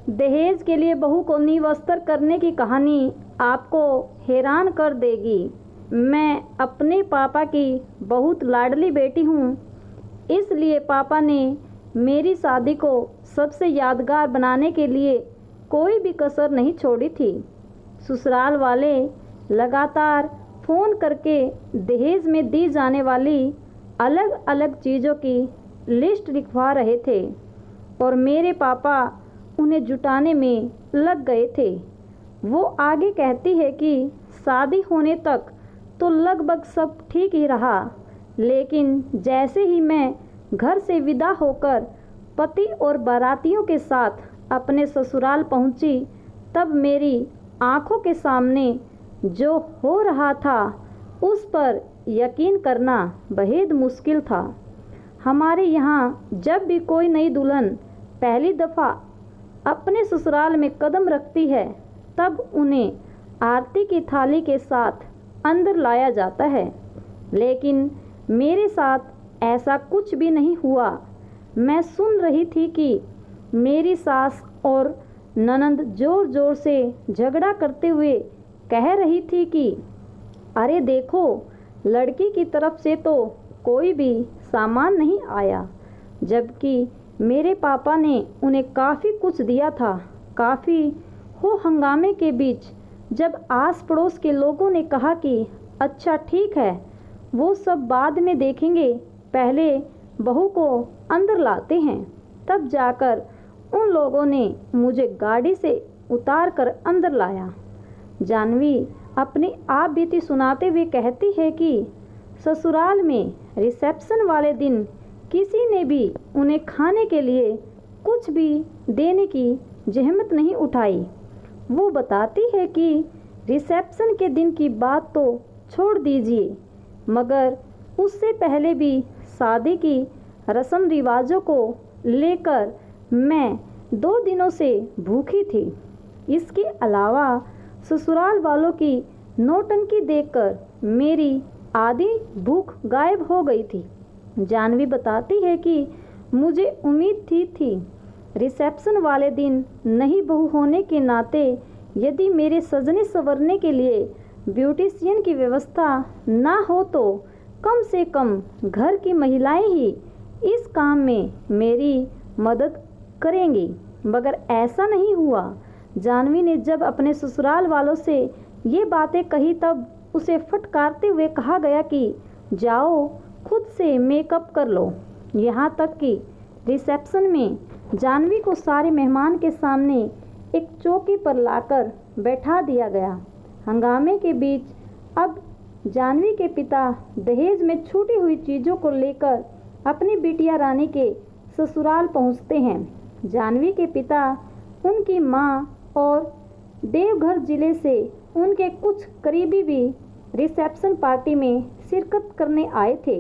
दहेज के लिए बहू को निवस्त्र करने की कहानी आपको हैरान कर देगी। मैं अपने पापा की बहुत लाडली बेटी हूँ, इसलिए पापा ने मेरी शादी को सबसे यादगार बनाने के लिए कोई भी कसर नहीं छोड़ी थी। ससुराल वाले लगातार फ़ोन करके दहेज में दी जाने वाली अलग अलग चीज़ों की लिस्ट लिखवा रहे थे और मेरे पापा उन्हें जुटाने में लग गए थे। वो आगे कहती है कि शादी होने तक तो लगभग सब ठीक ही रहा, लेकिन जैसे ही मैं घर से विदा होकर पति और बारातियों के साथ अपने ससुराल पहुंची, तब मेरी आंखों के सामने जो हो रहा था उस पर यकीन करना बेहद मुश्किल था। हमारे यहाँ जब भी कोई नई दुल्हन पहली दफ़ा अपने ससुराल में कदम रखती है, तब उन्हें आरती की थाली के साथ अंदर लाया जाता है, लेकिन मेरे साथ ऐसा कुछ भी नहीं हुआ। मैं सुन रही थी कि मेरी सास और ननंद ज़ोर ज़ोर से झगड़ा करते हुए कह रही थी कि अरे देखो, लड़की की तरफ से तो कोई भी सामान नहीं आया, जबकि मेरे पापा ने उन्हें काफ़ी कुछ दिया था। काफ़ी हो हंगामे के बीच जब आस पड़ोस के लोगों ने कहा कि अच्छा ठीक है, वो सब बाद में देखेंगे, पहले बहू को अंदर लाते हैं, तब जाकर उन लोगों ने मुझे गाड़ी से उतार कर अंदर लाया। जानवी अपनी आप बीती सुनाते हुए कहती है कि ससुराल में रिसेप्शन वाले दिन किसी ने भी उन्हें खाने के लिए कुछ भी देने की जहमत नहीं उठाई। वो बताती है कि रिसेप्शन के दिन की बात तो छोड़ दीजिए, मगर उससे पहले भी शादी की रस्म रिवाजों को लेकर मैं 2 दिनों से भूखी थी। इसके अलावा ससुराल वालों की नौटंकी देखकर मेरी आधी भूख गायब हो गई थी। जानवी बताती है कि मुझे उम्मीद थी रिसेप्शन वाले दिन नई बहू होने के नाते यदि मेरे सजने संवरने के लिए ब्यूटिशियन की व्यवस्था ना हो तो कम से कम घर की महिलाएं ही इस काम में मेरी मदद करेंगी, मगर ऐसा नहीं हुआ। जानवी ने जब अपने ससुराल वालों से ये बातें कही, तब उसे फटकारते हुए कहा गया कि जाओ खुद से मेकअप कर लो। यहाँ तक कि रिसेप्शन में जानवी को सारे मेहमान के सामने एक चौकी पर लाकर बैठा दिया गया। हंगामे के बीच अब जानवी के पिता दहेज में छूटी हुई चीज़ों को लेकर अपनी बिटिया रानी के ससुराल पहुँचते हैं। जानवी के पिता, उनकी माँ और देवघर जिले से उनके कुछ करीबी भी रिसेप्शन पार्टी में शिरकत करने आए थे।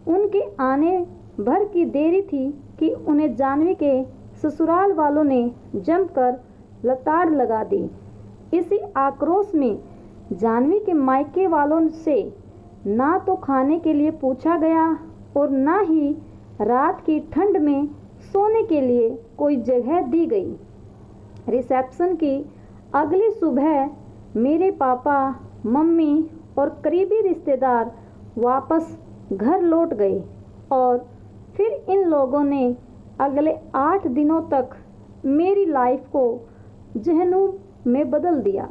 उनके आने भर की देरी थी कि उन्हें जानवी के ससुराल वालों ने जमकर लताड़ लगा दी। इसी आक्रोश में जानवी के मायके वालों से ना तो खाने के लिए पूछा गया और ना ही रात की ठंड में सोने के लिए कोई जगह दी गई। रिसेप्शन की अगली सुबह मेरे पापा, मम्मी और करीबी रिश्तेदार वापस घर लौट गए और फिर इन लोगों ने अगले 8 दिनों तक मेरी लाइफ को जहन्नुम में बदल दिया।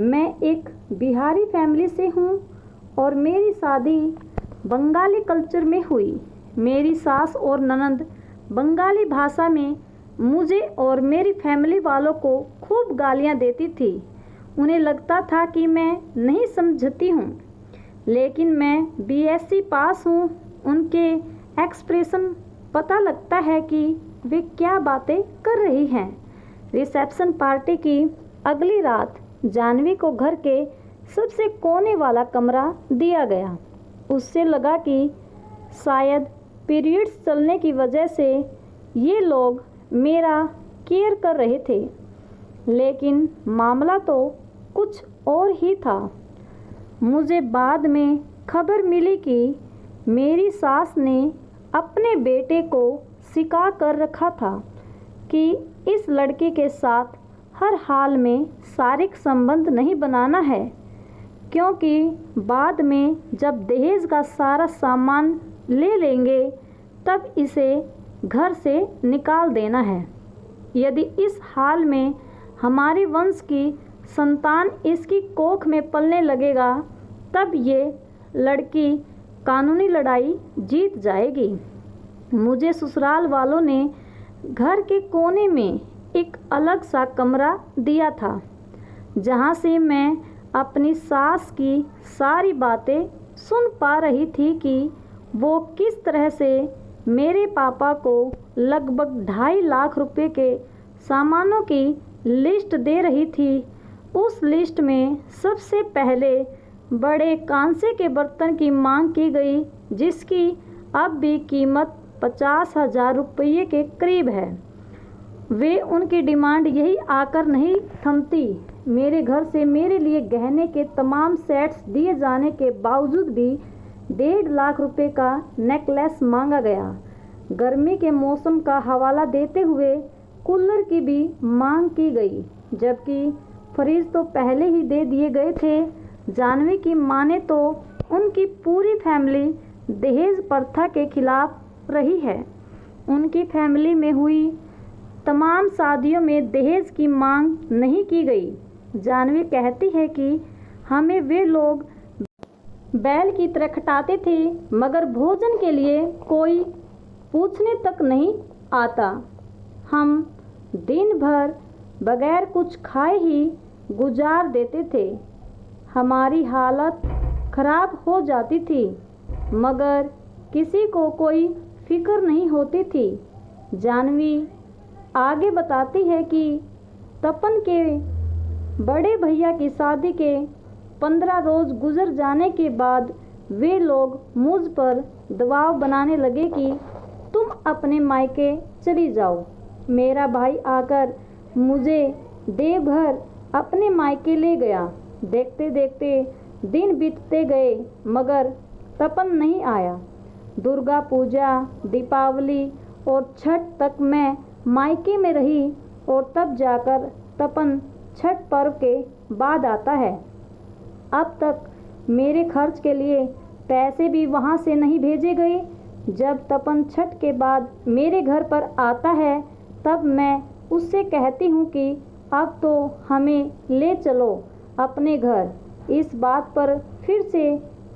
मैं एक बिहारी फैमिली से हूँ और मेरी शादी बंगाली कल्चर में हुई। मेरी सास और ननंद बंगाली भाषा में मुझे और मेरी फैमिली वालों को खूब गालियाँ देती थी। उन्हें लगता था कि मैं नहीं समझती हूँ, लेकिन मैं बीएससी पास हूँ। उनके एक्सप्रेशन पता लगता है कि वे क्या बातें कर रही हैं। रिसेप्शन पार्टी की अगली रात जानवी को घर के सबसे कोने वाला कमरा दिया गया। उससे लगा कि शायद पीरियड्स चलने की वजह से ये लोग मेरा केयर कर रहे थे, लेकिन मामला तो कुछ और ही था। मुझे बाद में खबर मिली कि मेरी सास ने अपने बेटे को सिका कर रखा था। कि इस लड़के के साथ हर हाल में शारीरिक संबंध नहीं बनाना है, क्योंकि बाद में जब दहेज का सारा सामान ले लेंगे तब इसे घर से निकाल देना है। यदि इस हाल में हमारे वंश की संतान इसकी कोख में पलने लगेगा तब ये लड़की कानूनी लड़ाई जीत जाएगी। मुझे ससुराल वालों ने घर के कोने में एक अलग सा कमरा दिया था, जहाँ से मैं अपनी सास की सारी बातें सुन पा रही थी कि वो किस तरह से मेरे पापा को लगभग 2.5 लाख रुपए के सामानों की लिस्ट दे रही थी। उस लिस्ट में सबसे पहले बड़े कांसे के बर्तन की मांग की गई, जिसकी अब भी कीमत 50,000 रुपये के करीब है। वे उनकी डिमांड यही आकर नहीं थमती। मेरे घर से मेरे लिए गहने के तमाम सेट्स दिए जाने के बावजूद भी 1.5 लाख रुपए का नेकलेस मांगा गया। गर्मी के मौसम का हवाला देते हुए कूलर की भी मांग की गई, जबकि फ्रिज तो पहले ही दे दिए गए थे। जानवी की माने तो उनकी पूरी फैमिली दहेज प्रथा के खिलाफ रही है। उनकी फैमिली में हुई तमाम शादियों में दहेज की मांग नहीं की गई। जानवी कहती है कि हमें वे लोग बैल की तरह खटाते थे, मगर भोजन के लिए कोई पूछने तक नहीं आता। हम दिन भर बगैर कुछ खाए ही गुजार देते थे। हमारी हालत खराब हो जाती थी, मगर किसी को कोई फिक्र नहीं होती थी। जानवी आगे बताती है कि तपन के बड़े भैया की शादी के 15 रोज गुजर जाने के बाद वे लोग मुझ पर दबाव बनाने लगे कि तुम अपने मायके चली जाओ। मेरा भाई आकर मुझे देवघर अपने मायके ले गया। देखते देखते दिन बीतते गए, मगर तपन नहीं आया। दुर्गा पूजा, दीपावली और छठ तक मैं मायके में रही और तब जाकर तपन छठ पर्व के बाद आता है। अब तक मेरे खर्च के लिए पैसे भी वहाँ से नहीं भेजे गए। जब तपन छठ के बाद मेरे घर पर आता है तब मैं उससे कहती हूँ कि अब तो हमें ले चलो अपने घर। इस बात पर फिर से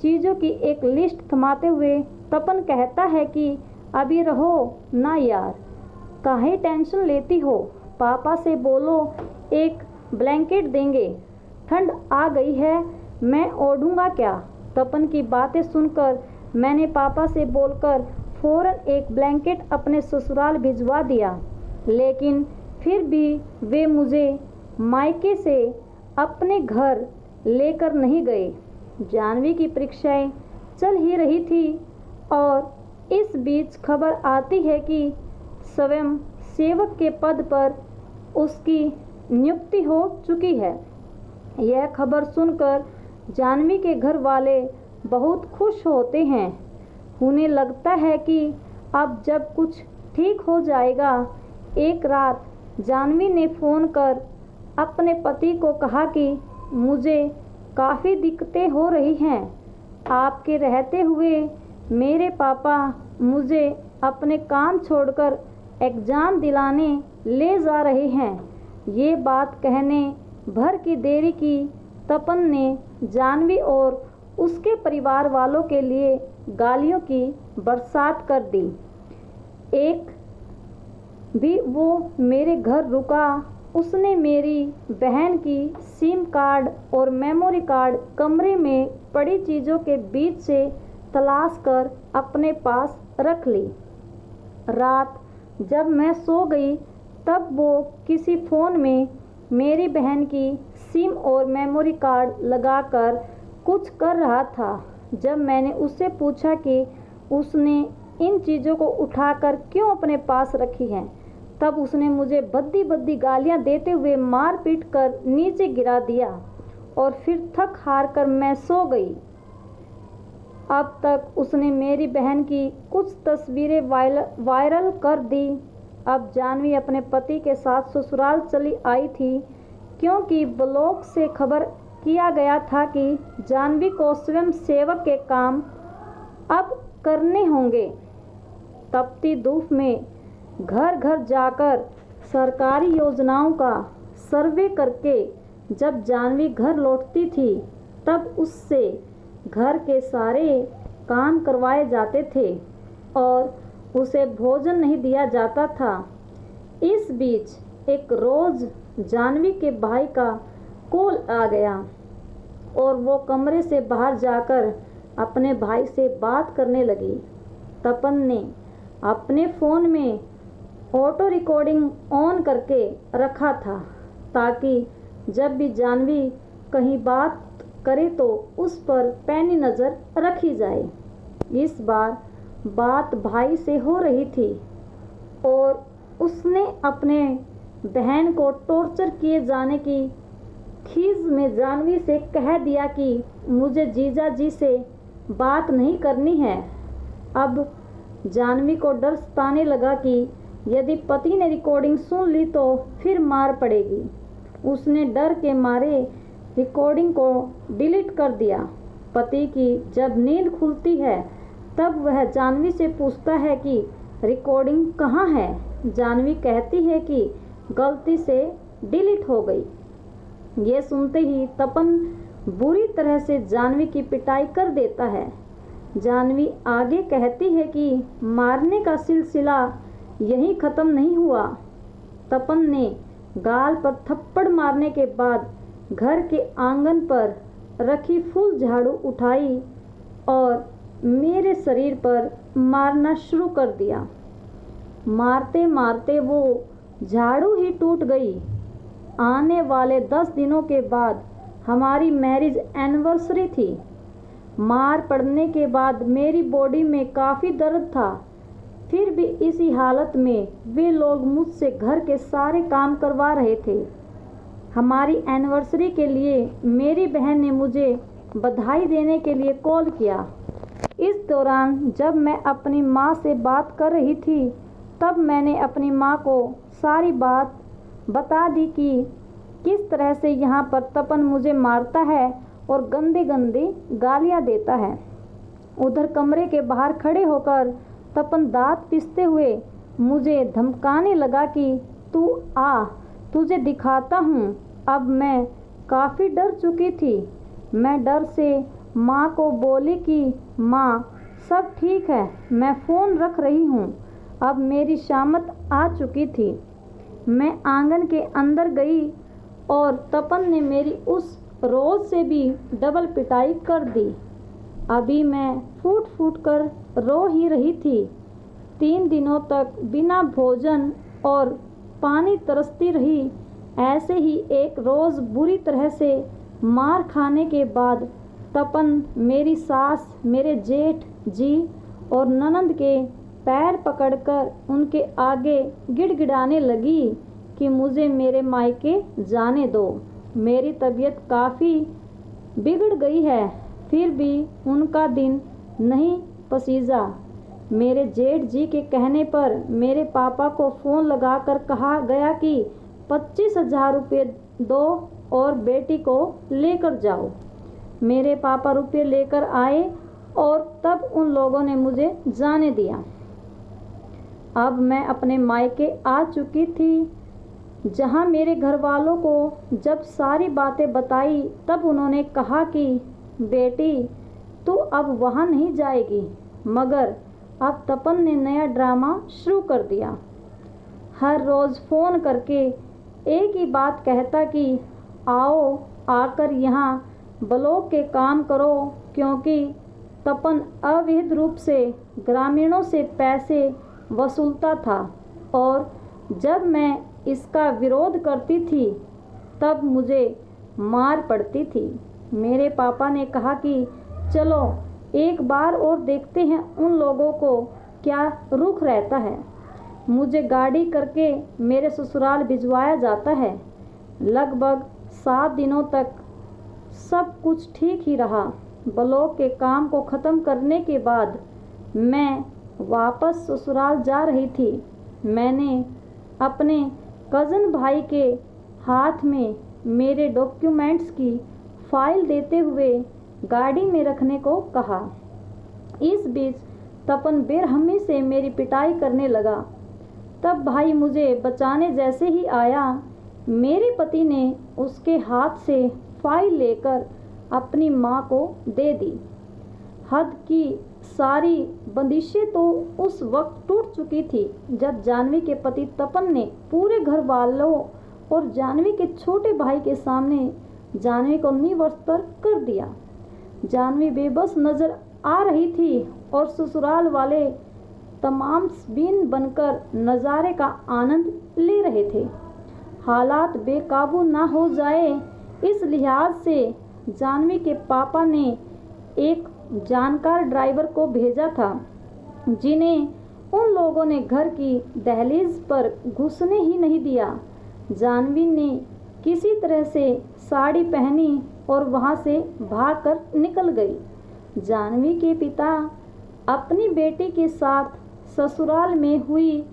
चीज़ों की एक लिस्ट थमाते हुए तपन कहता है कि अभी रहो ना यार, काहे टेंशन लेती हो। पापा से बोलो एक ब्लैंकेट देंगे, ठंड आ गई है, मैं ओढ़ूंगा क्या। तपन की बातें सुनकर मैंने पापा से बोलकर फ़ौरन एक ब्लैंकेट अपने ससुराल भिजवा दिया, लेकिन फिर भी वे मुझे मायके से अपने घर लेकर नहीं गए। जानवी की परीक्षाएं चल ही रही थी और इस बीच खबर आती है कि स्वयं सेवक के पद पर उसकी नियुक्ति हो चुकी है। यह खबर सुनकर जानवी के घर वाले बहुत खुश होते हैं। उन्हें लगता है कि अब जब कुछ ठीक हो जाएगा। एक रात जानवी ने फ़ोन कर अपने पति को कहा कि मुझे काफ़ी दिक्कतें हो रही हैं। आपके रहते हुए मेरे पापा मुझे अपने काम छोड़कर एग्ज़ाम दिलाने ले जा रहे हैं। ये बात कहने भर की देरी की तपन ने जानवी और उसके परिवार वालों के लिए गालियों की बरसात कर दी। एक भी वो मेरे घर रुका। उसने मेरी बहन की सिम कार्ड और मेमोरी कार्ड कमरे में पड़ी चीज़ों के बीच से तलाश कर अपने पास रख ली। रात जब मैं सो गई तब वो किसी फ़ोन में मेरी बहन की सिम और मेमोरी कार्ड लगाकर कुछ कर रहा था। जब मैंने उससे पूछा कि उसने इन चीज़ों को उठाकर क्यों अपने पास रखी हैं, तब उसने मुझे बद्दी बद्दी गालियां देते हुए मार पीट कर नीचे गिरा दिया और फिर थक हार कर मैं सो गई। अब तक उसने मेरी बहन की कुछ तस्वीरें वायरल कर दी। अब जानवी अपने पति के साथ ससुराल चली आई थी, क्योंकि ब्लॉक से खबर किया गया था कि जानवी को स्वयं सेवक के काम अब करने होंगे। तपती धूप में घर घर जाकर सरकारी योजनाओं का सर्वे करके जब जानवी घर लौटती थी, तब उससे घर के सारे काम करवाए जाते थे और उसे भोजन नहीं दिया जाता था। इस बीच एक रोज़ जानवी के भाई का कॉल आ गया और वो कमरे से बाहर जाकर अपने भाई से बात करने लगी। तपन ने अपने फ़ोन में ऑटो रिकॉर्डिंग ऑन करके रखा था, ताकि जब भी जानवी कहीं बात करे तो उस पर पैनी नज़र रखी जाए। इस बार बात भाई से हो रही थी और उसने अपने बहन को टॉर्चर किए जाने की खीज में जानवी से कह दिया कि मुझे जीजा जी से बात नहीं करनी है। अब जानवी को डर सताने लगा कि यदि पति ने रिकॉर्डिंग सुन ली तो फिर मार पड़ेगी। उसने डर के मारे रिकॉर्डिंग को डिलीट कर दिया। पति की जब नींद खुलती है तब वह जानवी से पूछता है कि रिकॉर्डिंग कहाँ है। जानवी कहती है कि गलती से डिलीट हो गई। ये सुनते ही तपन बुरी तरह से जानवी की पिटाई कर देता है। जानवी आगे कहती है कि मारने का सिलसिला यहीं ख़त्म नहीं हुआ। तपन ने गाल पर थप्पड़ मारने के बाद घर के आंगन पर रखी फूल झाड़ू उठाई और मेरे शरीर पर मारना शुरू कर दिया। मारते मारते वो झाड़ू ही टूट गई। आने वाले 10 दिनों के बाद हमारी मैरिज एनिवर्सरी थी। मार पड़ने के बाद मेरी बॉडी में काफ़ी दर्द था। फिर भी इसी हालत में वे लोग मुझसे घर के सारे काम करवा रहे थे। हमारी एनिवर्सरी के लिए मेरी बहन ने मुझे बधाई देने के लिए कॉल किया। इस दौरान जब मैं अपनी माँ से बात कर रही थी, तब मैंने अपनी माँ को सारी बात बता दी कि किस तरह से यहाँ पर तपन मुझे मारता है और गंदे गंदे गालियाँ देता है। उधर कमरे के बाहर खड़े होकर तपन दांत पीसते हुए मुझे धमकाने लगा कि तू आ, तुझे दिखाता हूँ। अब मैं काफ़ी डर चुकी थी। मैं डर से माँ को बोली कि माँ सब ठीक है, मैं फ़ोन रख रही हूँ। अब मेरी शामत आ चुकी थी। मैं आंगन के अंदर गई और तपन ने मेरी उस रोज़ से भी डबल पिटाई कर दी। अभी मैं फूट फूट कर रो ही रही थी। 3 दिनों तक बिना भोजन और पानी तरसती रही। ऐसे ही एक रोज़ बुरी तरह से मार खाने के बाद तपन मेरी सास, मेरे जेठ जी और ननंद के पैर पकड़कर उनके आगे गिड़गिड़ाने लगी कि मुझे मेरे मायके जाने दो। मेरी तबीयत काफ़ी बिगड़ गई है, फिर भी उनका दिन नहीं पसीजा। मेरे जेठ जी के कहने पर मेरे पापा को फ़ोन लगाकर कहा गया कि 25,000 रुपये दो और बेटी को लेकर जाओ। मेरे पापा रुपये लेकर आए और तब उन लोगों ने मुझे जाने दिया। अब मैं अपने मायके आ चुकी थी, जहाँ मेरे घर वालों को जब सारी बातें बताई तब उन्होंने कहा कि बेटी तू अब वहाँ नहीं जाएगी। मगर अब तपन ने नया ड्रामा शुरू कर दिया। हर रोज़ फ़ोन करके एक ही बात कहता कि आओ आकर यहाँ ब्लॉक के काम करो, क्योंकि तपन अवैध रूप से ग्रामीणों से पैसे वसूलता था और जब मैं इसका विरोध करती थी तब मुझे मार पड़ती थी। मेरे पापा ने कहा कि चलो एक बार और देखते हैं उन लोगों को क्या रुख रहता है। मुझे गाड़ी करके मेरे ससुराल भिजवाया जाता है। लगभग 7 दिनों तक सब कुछ ठीक ही रहा। ब्लॉक के काम को ख़त्म करने के बाद मैं वापस ससुराल जा रही थी। मैंने अपने कज़न भाई के हाथ में मेरे डॉक्यूमेंट्स की फाइल देते हुए गाड़ी में रखने को कहा। इस बीच तपन बेरहमी से मेरी पिटाई करने लगा। तब भाई मुझे बचाने जैसे ही आया, मेरे पति ने उसके हाथ से फाइल लेकर अपनी माँ को दे दी। हद की सारी बंदिशें तो उस वक्त टूट चुकी थी जब जानवी के पति तपन ने पूरे घर वालों और जानवी के छोटे भाई के सामने जानवी को निवस्त्र कर दिया। जानवी बेबस नजर आ रही थी और ससुराल वाले तमाम बीन बनकर नज़ारे का आनंद ले रहे थे। हालात बेकाबू ना हो जाए इस लिहाज से जानवी के पापा ने एक जानकार ड्राइवर को भेजा था, जिन्हें उन लोगों ने घर की दहलीज पर घुसने ही नहीं दिया। जानवी ने किसी तरह से साड़ी पहनी और वहां से भागकर निकल गई। जानवी के पिता अपनी बेटी के साथ ससुराल में हुई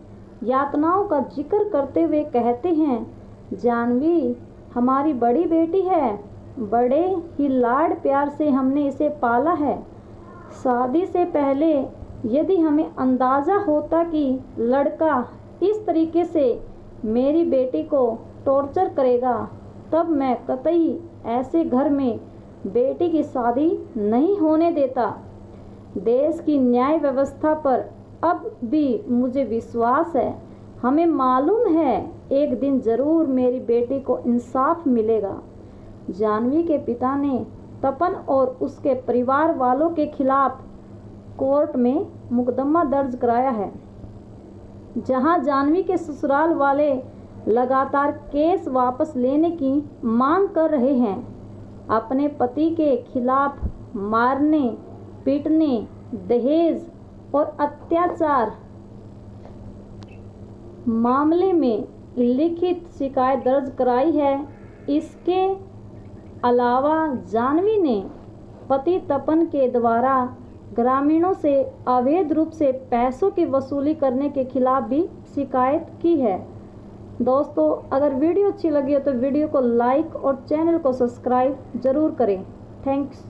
यातनाओं का जिक्र करते हुए कहते हैं, जानवी हमारी बड़ी बेटी है, बड़े ही लाड प्यार से हमने इसे पाला है। शादी से पहले यदि हमें अंदाज़ा होता कि लड़का इस तरीके से मेरी बेटी को टॉर्चर करेगा, तब मैं कतई ऐसे घर में बेटी की शादी नहीं होने देता। देश की न्याय व्यवस्था पर अब भी मुझे विश्वास है। हमें मालूम है एक दिन ज़रूर मेरी बेटी को इंसाफ मिलेगा। जानवी के पिता ने तपन और उसके परिवार वालों के खिलाफ कोर्ट में मुकदमा दर्ज कराया है, जहां जानवी के ससुराल वाले लगातार केस वापस लेने की मांग कर रहे हैं। अपने पति के खिलाफ मारने, पीटने, दहेज और अत्याचार मामले में लिखित शिकायत दर्ज कराई है। इसके अलावा जानवी ने पति तपन के द्वारा ग्रामीणों से अवैध रूप से पैसों की वसूली करने के खिलाफ भी शिकायत की है। दोस्तों, अगर वीडियो अच्छी लगी हो तो वीडियो को लाइक और चैनल को सब्सक्राइब ज़रूर करें। थैंक्स।